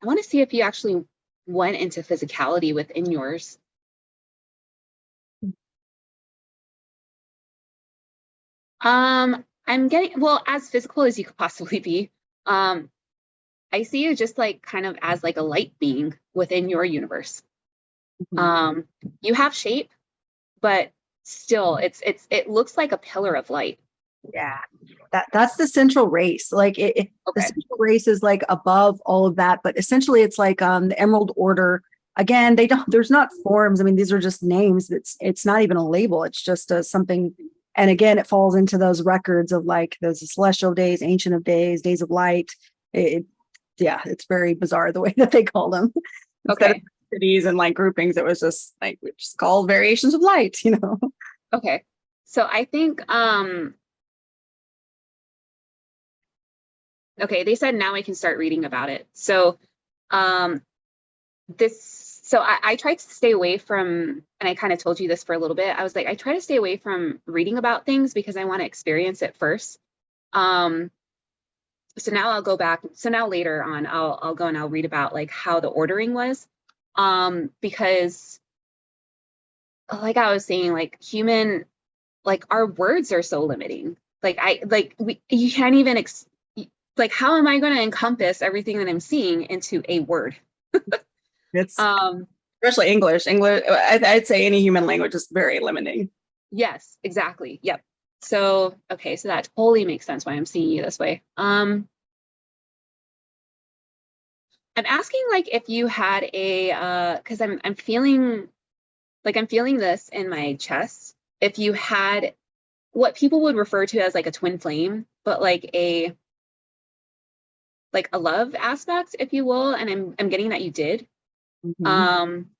I want to see if you actually went into physicality within yours. I'm getting, well, as physical as you could possibly be. I see you just like kind of as like a light being within your universe. You have shape, but still it looks like a pillar of light. Yeah, that's the central race. Like the Okay. central race is like above all of that, but essentially it's like the Emerald Order. Again, they don't. There's not forms. I mean, these are just names. It's not even a label. It's just something. And again, it falls into those records of like those celestial days, ancient of days, days of light. Yeah, it's very bizarre the way that they call them. Instead of Okay. cities and like groupings, it was just like we just called variations of light. Okay. So I think okay, they said now I can start reading about it. So I tried to stay away from, and I kind of told you this for a little bit. I was like, I try to stay away from reading about things because I want to experience it first. So now I'll go back. So now later on, I'll go and I'll read about like how the ordering was. Because like I was saying, like like our words are so limiting. You can't even like, how am I going to encompass everything that I'm seeing into a word? It's Um, especially English. I'd say any human language is very limiting. yes, exactly. Yep. So, okay, so that totally makes sense why I'm seeing you this way. I'm asking like if you had because I'm feeling like I'm feeling this in my chest. If you had what people would refer to as like a twin flame, but like a love aspect, if you will, and I'm getting that you did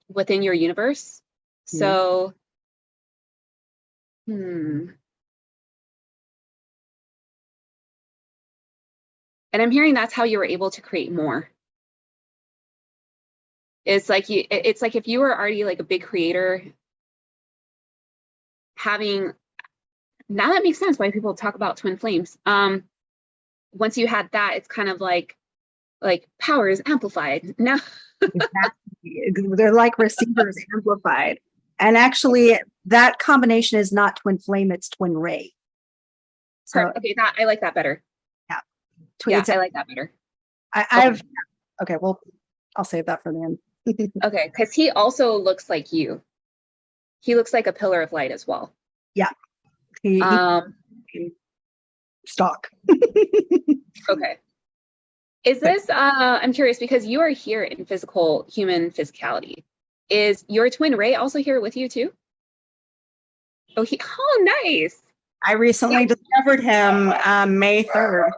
within your universe. So, and I'm hearing that's how you were able to create more. It's like if you were already like a big creator, having now that makes sense why people talk about twin flames. Once you had that, it's kind of like power is amplified. Now Exactly. They're like receivers amplified. And actually, that combination is not twin flame, it's twin ray. So, okay, that I like that better. yeah. Yeah, I like that better. I've, okay, well, I'll save that for the end. Okay, because he also looks like you. He looks like a pillar of light as well. Yeah. He stock. Okay. Is this, I'm curious because you are here in human physicality. Is your twin Ray also here with you too? Oh, nice. I recently discovered him May 3rd.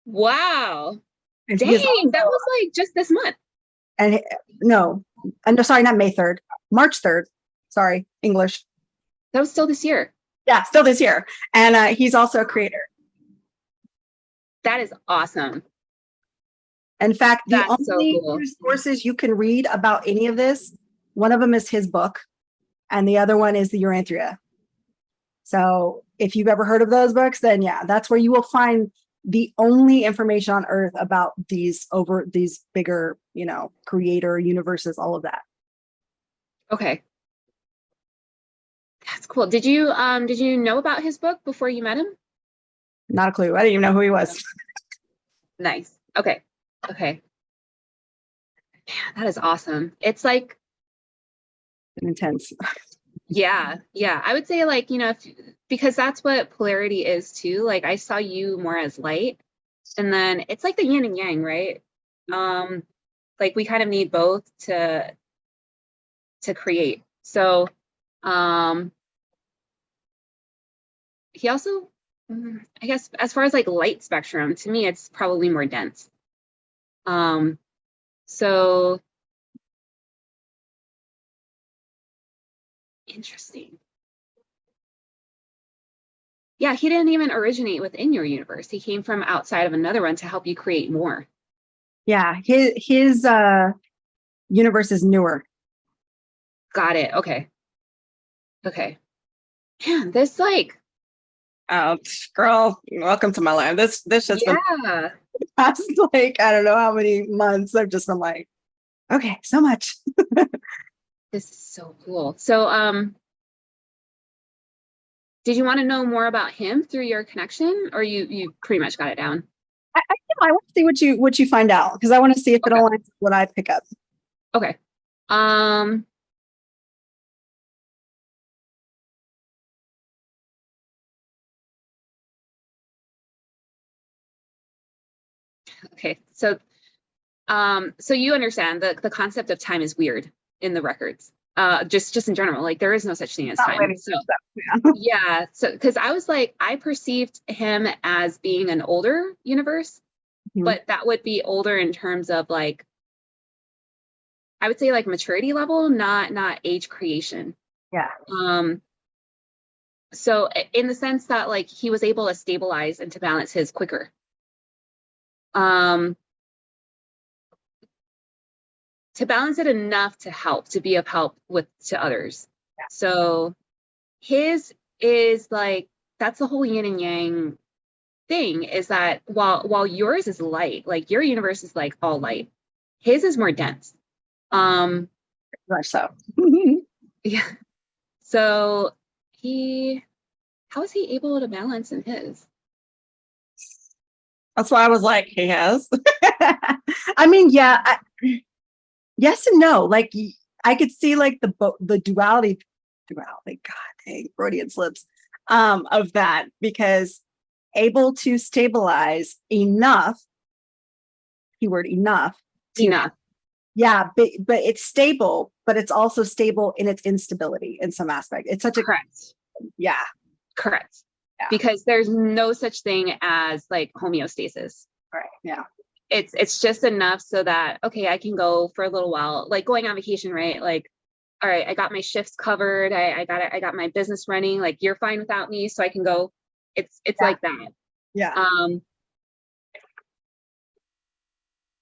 Wow. And Dang, that was like just this month. And no, sorry, not May 3rd, March 3rd. Sorry, English. That was still this year. Yeah, still this year. And he's also a creator. That is awesome. In fact, the That's only so cool. two sources you can read about any of this, one of them is his book, and the other one is the Archeia. So if you've ever heard of those books, then yeah, that's where you will find the only information on Earth about these bigger, creator universes, all of that. Okay. That's cool. Did you know about his book before you met him? Not a clue. I didn't even know who he was. Nice. Okay. Okay. Man, that is awesome. It's like intense. Yeah. I would say like, because that's what polarity is too. Like I saw you more as light, and then it's like the yin and yang, right? Like we kind of need both to create. So, he also, I guess, as far as like light spectrum, to me, it's probably more dense. So interesting. Yeah, he didn't even originate within your universe. He came from outside of another one to help you create more. Yeah, his universe is newer. Got it. Okay. Man, this like oh girl, welcome to my life. This just been past like, I don't know how many months, I've just been like, okay, so much. This is so cool. So, did you want to know more about him through your connection, or you pretty much got it down? I want to see what you find out, because I want to see if it Okay. aligns with what I pick up. Okay. Okay. So you understand the concept of time is weird in the records. Just in general, like there is no such thing as Not time. letting So stuff, yeah. So because I was like, I perceived him as being an older universe, yeah. but that would be older in terms of like, I would say like maturity level, not age creation. Yeah. So in the sense that like he was able to stabilize and to balance his quicker. To balance it enough to help, to be of help to others. Yeah. So his is like, that's the whole yin and yang thing, is that while yours is light, like your universe is like all light, his is more dense. Much so. Yeah. So how is he able to balance in his? That's why I was like, he has. I mean, yeah, yes and no. Like I could see like the duality, God dang, Freudian slips, of that, because able to stabilize enough, keyword enough, to Enough. yeah, but it's stable, but it's also stable in its instability in some aspect. It's such a Correct. yeah. Correct. Yeah. Because there's no such thing as like homeostasis. Right. Yeah. It's just enough so that, okay, I can go for a little while, like going on vacation, right? Like, all right, I got my shifts covered. I got my business running. Like you're fine without me, so I can go. It's like that. Yeah.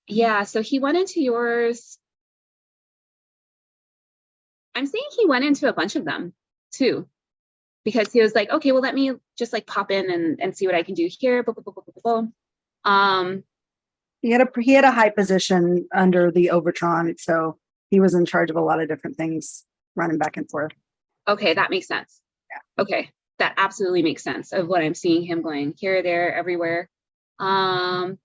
Yeah. So he went into yours. I'm saying he went into a bunch of them too, because he was like, okay, well, let me just like pop in and see what I can do here. Blah, blah, blah, blah, blah. He had a high position under the Overtron, so he was in charge of a lot of different things, running back and forth. Okay, that makes sense. Yeah. Okay, that absolutely makes sense of what I'm seeing him going here, there, everywhere. I'm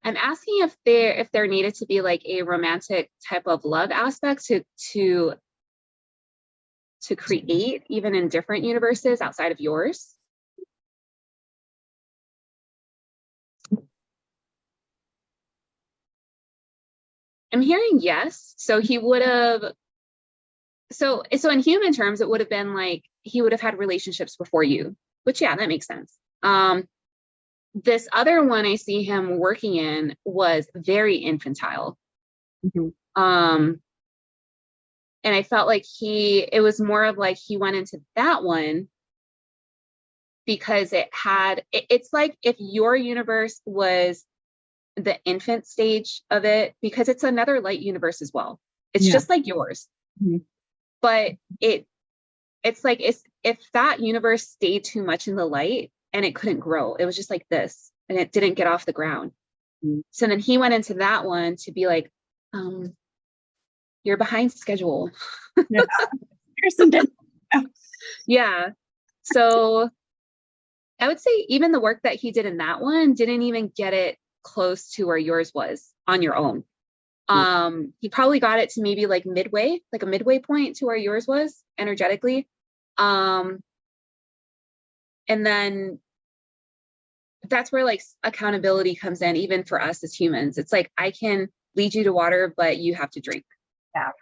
asking if there needed to be like a romantic type of love aspect to create even in different universes outside of yours. I'm hearing yes. So he would have. So in human terms, it would have been like he would have had relationships before you, which yeah, that makes sense. This other one I see him working in was very infantile. Mm-hmm. And I felt like it was more of like he went into that one because it's like if your universe was the infant stage of it, because it's another light universe as well. It's just like yours. Mm-hmm. But it's like if that universe stayed too much in the light and it couldn't grow, it was just like this and it didn't get off the ground. Mm-hmm. So then he went into that one to be like, you're behind schedule. Yeah. Yeah. So I would say even the work that he did in that one didn't even get it close to where yours was on your own. He probably got it to maybe like midway, like a midway point to where yours was energetically. And then that's where like accountability comes in, even for us as humans. It's like, I can lead you to water, but you have to drink.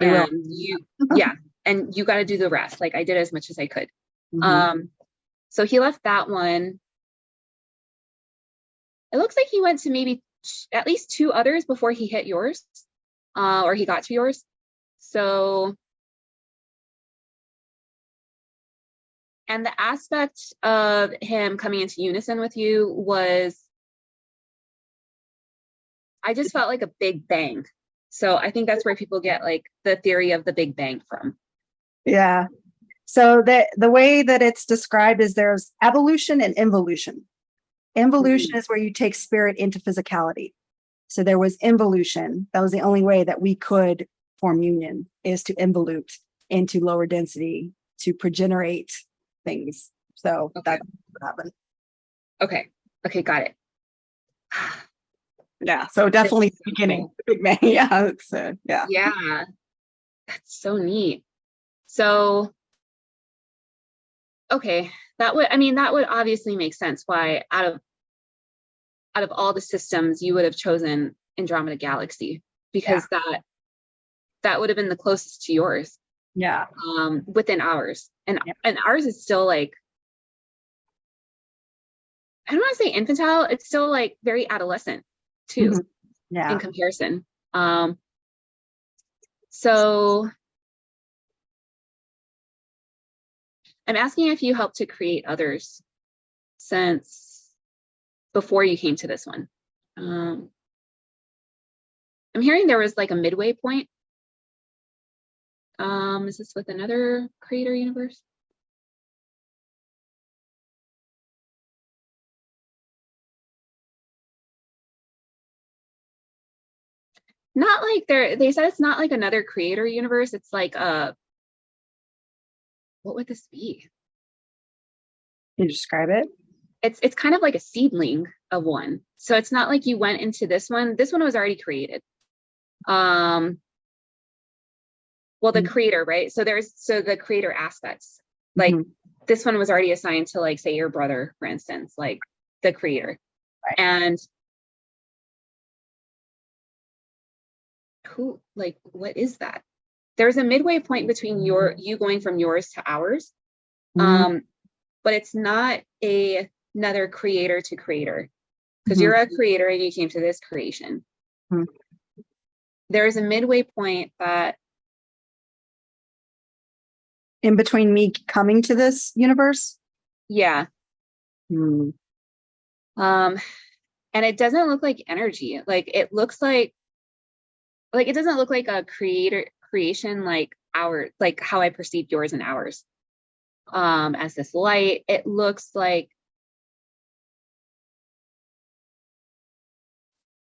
Yeah. And you got to do the rest. Like I did as much as I could. Mm-hmm. So he left that one. It looks like he went to maybe at least 2 others before he hit yours, or he got to yours. So, and the aspect of him coming into unison with you was, I just felt like a big bang. So I think that's where people get like the theory of the Big Bang from. Yeah. So the way that it's described is there's evolution and involution. Involution is where you take spirit into physicality. So there was involution. That was the only way that we could form union, is to involute into lower density to progenerate things. So that's what happened. Okay. Okay. Got it. Yeah. So definitely the beginning. Big Bang. Yeah. Yeah. Yeah. That's so neat. So, okay. That would obviously make sense why out of all the systems you would have chosen Andromeda Galaxy, because that would have been the closest to yours. Yeah. Within ours. And ours is still like, I don't want to say infantile, it's still like very adolescent too, in comparison. So I'm asking if you helped to create others since before you came to this one. I'm hearing there was like a midway point. Is this with another creator universe? Not like they said it's not like another creator universe. It's like what would this be? Can you describe it? It's kind of like a seedling of one. So it's not like you went into this one. This one was already created. Well, the creator, right? So the creator aspects. Like this one was already assigned to, like, say, your brother, for instance, like the creator. Right. And who, like, what is that? There's a midway point between you going from yours to ours. But it's not another creator to creator, because you're a creator and you came to this creation. There's a midway point that in between me coming to this universe. Yeah. And it doesn't look like energy. Like it looks like it doesn't look like a creation like how I perceived yours and ours. As this light, it looks like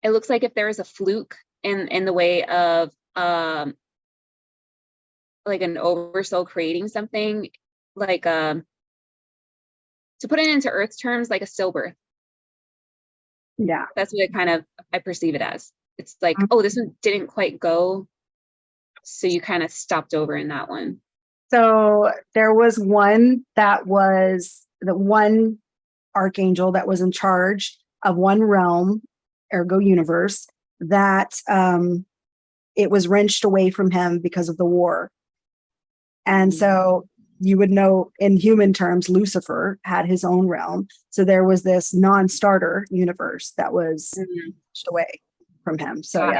if there was a fluke in the way of like an oversoul creating something, like to put it into Earth terms, like a stillbirth. Yeah, that's what I perceive it as. It's like, oh, this one didn't quite go, so you kind of stopped over in that one. So there was one that was the one archangel that was in charge of one realm, ergo universe, that it was wrenched away from him because of the war. And so you would know, in human terms, Lucifer had his own realm. So there was this non-starter universe that was wrenched away from him. So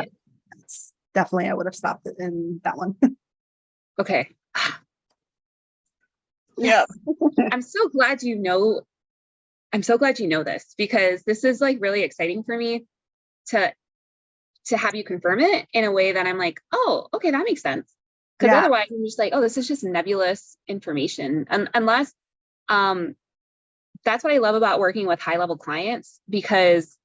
definitely I would have stopped it in that one. Okay. Yeah. I'm so glad you know this, because this is like really exciting for me to have you confirm it in a way that I'm like, oh, okay, that makes sense. Because otherwise I'm just like, oh, this is just nebulous information. Unless that's what I love about working with high level clients, because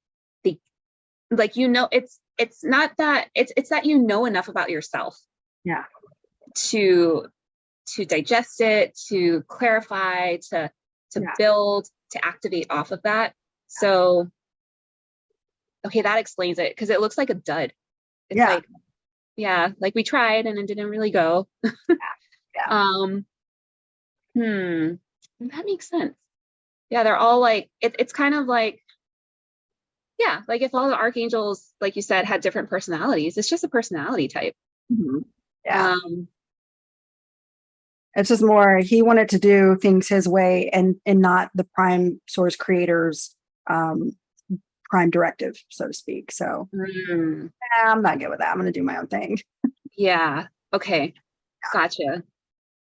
it's not that it's that you know enough about yourself to digest it, to clarify, to build, to activate off of that. So okay, that explains it, because it looks like a dud. It's like we tried and it didn't really go. That makes sense. Yeah, they're all like it's kind of like, like if all the archangels, like you said, had different personalities, it's just a personality type. It's just more, he wanted to do things his way and not the prime source creator's prime directive, so to speak. So I'm not good with that. I'm going to do my own thing. Yeah. Okay. Gotcha.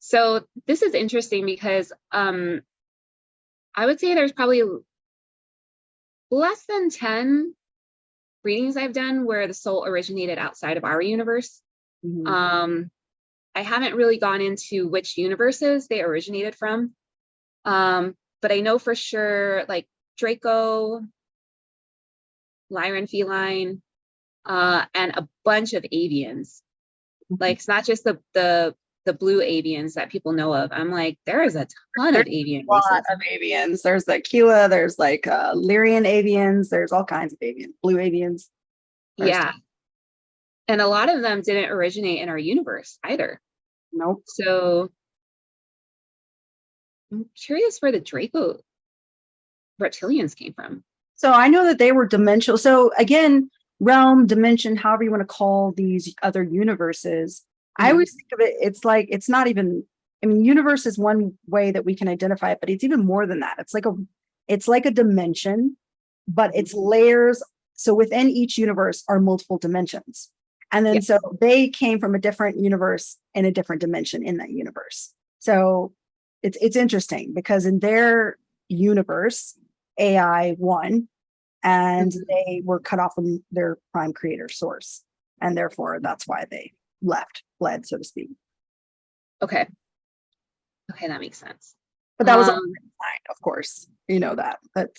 So this is interesting because I would say there's probably less than 10 readings I've done where the soul originated outside of our universe. I haven't really gone into which universes they originated from. But I know for sure, like Draco, Lyran feline, and a bunch of avians. Like, it's not just the blue avians that people know of. I'm like, there is a ton of avian A lot races. of avians. There's the Aquila, there's like Lyrian avians, there's all kinds of avians, blue avians. Yeah. And a lot of them didn't originate in our universe either. Nope. So I'm curious where the Draco reptilians came from. So I know that they were dimensional. So again, realm, dimension, however you want to call these other universes. I always think of it, it's like, it's not even, I mean, universe is one way that we can identify it, but it's even more than that. It's like a dimension, but it's layers. So within each universe are multiple dimensions. And then so they came from a different universe in a different dimension in that universe. So it's interesting because in their universe, AI won, and they were cut off from their prime creator source. And therefore that's why they fled, so to speak. Okay, that makes sense. But that was all fine, of course. You know that. But